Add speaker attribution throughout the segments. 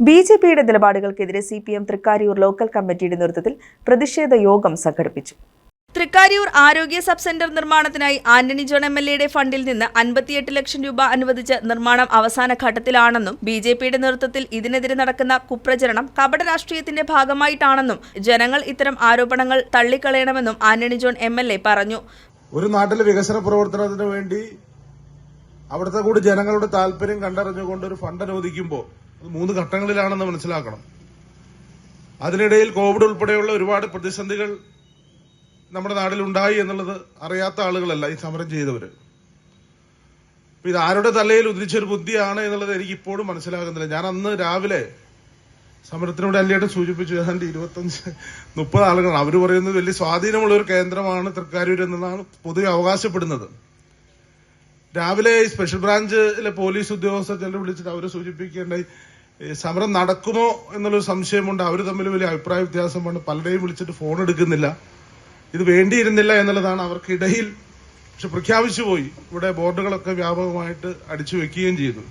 Speaker 1: ബിജെപിയുടെ നിലപാടുകൾക്കെതിരെ CPM Thrikkariyoor local കമ്മിറ്റിയുടെ നേതൃത്വത്തിൽ പ്രതിഷേധ യോഗം സംഘടിപ്പിച്ചു. തൃക്കാരിയൂർ ആരോഗ്യ സബ് സെന്റർ നിർമ്മാണത്തിനായി ആന്റണി ജോൺ എംഎൽഎയുടെ ഫണ്ടിൽ നിന്ന് 58 ലക്ഷം രൂപ അനുവദിച്ച് നിർമ്മാണം അവസാന ഘട്ടത്തിലാണെന്നും ബിജെപിയുടെ നേതൃത്വത്തിൽ ഇതിനെതിരെ നടക്കുന്ന കുപ്രചരണം കപട രാഷ്ട്രീയത്തിന്റെ ഭാഗമായിട്ടാണെന്നും ജനങ്ങൾ ഇത്തരം ആരോപണങ്ങൾ തള്ളിക്കളയണമെന്നും ആന്റണി ജോൺ എംഎൽഎ പറഞ്ഞു.
Speaker 2: ഒരു നാട്ടിലെ വികസന പ്രവർത്തനത്തിന് വേണ്ടി അവിടുത്തെ കൂടി ജനങ്ങളുടെ താല്പര്യം കണ്ടറിഞ്ഞുകൊണ്ട് ഒരു ഫണ്ട് അനുവദിക്കുമ്പോൾ അത് 3 ഘട്ടങ്ങളിലാണെന്ന് മനസ്സിലാക്കണം. അതിനിടയിൽ കോവിഡ് ഉൾപ്പെടെയുള്ള ഒരുപാട് പ്രതിസന്ധികൾ നമ്മുടെ നാട്ടിലുണ്ടായി എന്നുള്ളത് അറിയാത്ത ആളുകളല്ല ഈ സമരം ചെയ്തവര്. ഇത് ആരുടെ തലയിൽ ഉദിച്ചൊരു ബുദ്ധിയാണ് എന്നുള്ളത് എനിക്ക് ഇപ്പോഴും മനസ്സിലാകുന്നില്ല. ഞാൻ അന്ന് രാവിലെ സമരത്തിനോട് അല്ലേട്ട് സൂചിപ്പിച്ചു, ഏതാണ്ട് 25-30 ആളുകളാണ്. അവർ പറയുന്നത് വലിയ സ്വാധീനമുള്ള ഒരു കേന്ദ്രമാണ് തൃക്കാരൂർ എന്നതാണ് പൊതുവെ അവകാശപ്പെടുന്നത്. രാവിലെ ഈ സ്പെഷ്യൽ ബ്രാഞ്ചിലെ പോലീസ് ഉദ്യോഗസ്ഥർ ചിലർ വിളിച്ചിട്ട് അവരെ സൂചിപ്പിക്കേണ്ടായി സമരം നടക്കുമോ എന്നുള്ളൊരു സംശയമുണ്ട്. അവർ തമ്മിൽ വലിയ അഭിപ്രായ വ്യത്യാസമാണ്. പലരെയും വിളിച്ചിട്ട് ഫോൺ എടുക്കുന്നില്ല. ഇത് വേണ്ടിയിരുന്നില്ല എന്നുള്ളതാണ് അവർക്കിടയിൽ. പക്ഷെ പ്രഖ്യാപിച്ചു പോയി. ഇവിടെ ബോർഡുകളൊക്കെ വ്യാപകമായിട്ട് അടിച്ചു വെക്കുകയും ചെയ്തു.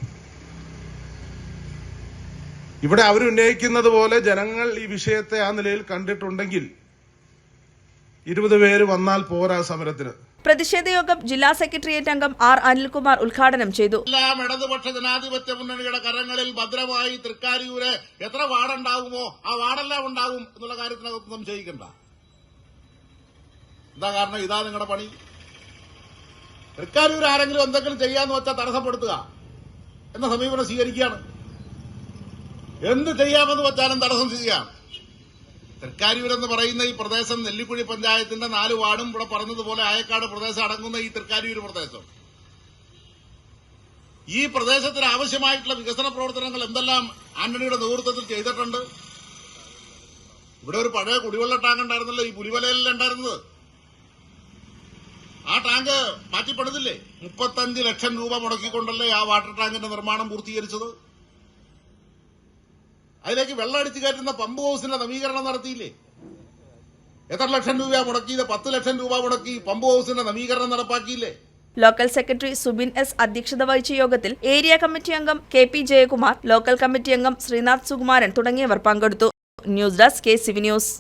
Speaker 2: ഇവിടെ അവരുന്നയിക്കുന്നത് പോലെ ജനങ്ങൾ ഈ വിഷയത്തെ ആ നിലയിൽ കണ്ടിട്ടുണ്ടെങ്കിൽ 20 പേര് വന്നാൽ പോരാ സമരത്തിന്.
Speaker 1: പ്രതിഷേധ യോഗം ജില്ലാ സെക്രട്ടേറിയറ്റ് അംഗം ആർ അനിൽകുമാർ ഉദ്ഘാടനം ചെയ്തു.
Speaker 3: എല്ലാം ഇടതുപക്ഷ ജനാധിപത്യ മുന്നണിയുടെ കരങ്ങളിൽ ഭദ്രമായി തൃക്കാരിയൂര് എത്ര വാർഡുണ്ടാകുമോ ആ വാർഡെല്ലാം ഉണ്ടാകും എന്നുള്ള കാര്യത്തിനകത്ത് സംശയിക്കണ്ട. എന്താ കാരണം? ഇതാ നിങ്ങളുടെ പണി. തൃക്കാരിയൂർ ആരെങ്കിലും എന്തെങ്കിലും ചെയ്യാന്ന് വെച്ചാൽ തടസ്സപ്പെടുത്തുക എന്ന സമീപനം സ്വീകരിക്കുകയാണ്. എന്ത് ചെയ്യാമെന്ന് വെച്ചാലും തടസ്സം ചെയ്യാം. തൃക്കാരിയൂർ എന്ന് പറയുന്ന ഈ പ്രദേശം നെല്ലിക്കുഴി പഞ്ചായത്തിന്റെ 4 വാർഡും ഇവിടെ പറഞ്ഞതുപോലെ ആയക്കാട് പ്രദേശം അടങ്ങുന്ന ഈ തൃക്കാരിയൂർ പ്രദേശം, ഈ പ്രദേശത്തിന് ആവശ്യമായിട്ടുള്ള വികസന പ്രവർത്തനങ്ങൾ എന്തെല്ലാം ആന്റണിയുടെ നേതൃത്വത്തിൽ ചെയ്തിട്ടുണ്ട്. ഇവിടെ ഒരു പഴയ കുടിവെള്ള ടാങ്ക് ഉണ്ടായിരുന്നല്ലോ ഈ പുലിവലയിലല്ലേ ഉണ്ടായിരുന്നത്. ആ ടാങ്ക് മാറ്റിപ്പെടുന്നില്ലേ? 35 ലക്ഷം രൂപ മുടക്കിക്കൊണ്ടല്ലേ ആ വാട്ടർ ടാങ്കിന്റെ നിർമ്മാണം പൂർത്തീകരിച്ചത്. അതിലേക്ക് വെള്ളം അടിച്ചു കയറ്റുന്ന പമ്പ് ഹൌസിന്റെ നവീകരണം നടത്തിയില്ലേ? എത്ര ലക്ഷം രൂപ മുടക്കിയത്? 10 ലക്ഷം രൂപ മുടക്കി പമ്പ് ഹൌസിന്റെ നവീകരണം നടപ്പാക്കിയില്ലേ?
Speaker 1: ലോക്കൽ സെക്രട്ടറി സുബിൻ എസ് അധ്യക്ഷത വഹിച്ച യോഗത്തിൽ ഏരിയ കമ്മിറ്റി അംഗം KP ജയകുമാർ, ലോക്കൽ കമ്മിറ്റി അംഗം ശ്രീനാഥ് സുകുമാരൻ തുടങ്ങിയവർ പങ്കെടുത്തു. News desk KCV news.